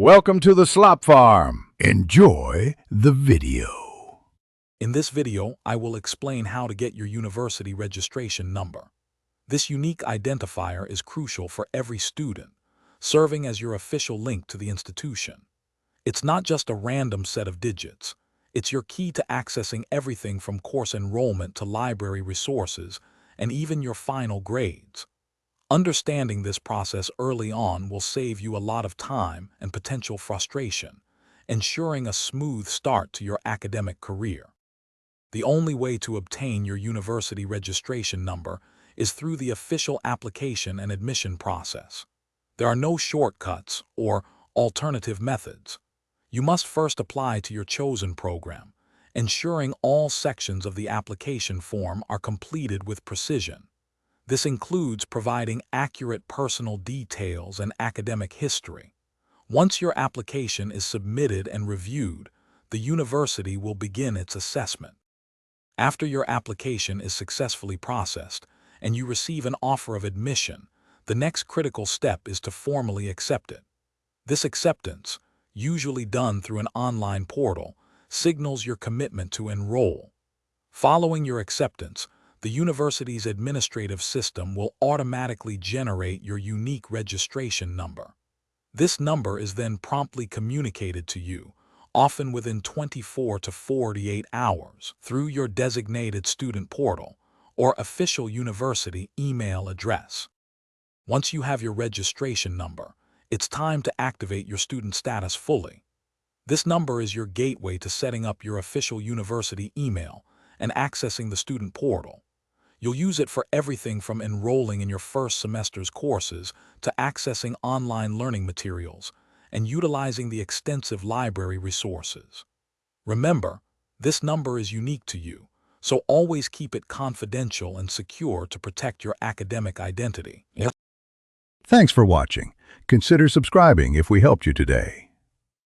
Welcome to the Slop Farm. Enjoy the video. In this video, I will explain how to get your university registration number. This unique identifier is crucial for every student, serving as your official link to the institution. It's not just a random set of digits. It's your key to accessing everything from course enrollment to library resources, and even your final grades. Understanding this process early on will save you a lot of time and potential frustration, ensuring a smooth start to your academic career. The only way to obtain your university registration number is through the official application and admission process. There are no shortcuts or alternative methods. You must first apply to your chosen program, ensuring all sections of the application form are completed with precision. This includes providing accurate personal details and academic history. Once your application is submitted and reviewed, the university will begin its assessment. After your application is successfully processed and you receive an offer of admission, the next critical step is to formally accept it. This acceptance, usually done through an online portal, signals your commitment to enroll. Following your acceptance, the university's administrative system will automatically generate your unique registration number. This number is then promptly communicated to you, often within 24 to 48 hours, through your designated student portal or official university email address. Once you have your registration number, it's time to activate your student status fully. This number is your gateway to setting up your official university email and accessing the student portal. You'll use it for everything from enrolling in your first semester's courses to accessing online learning materials and utilizing the extensive library resources. Remember, this number is unique to you, so always keep it confidential and secure to protect your academic identity. Thanks for watching. Consider subscribing if we helped you today.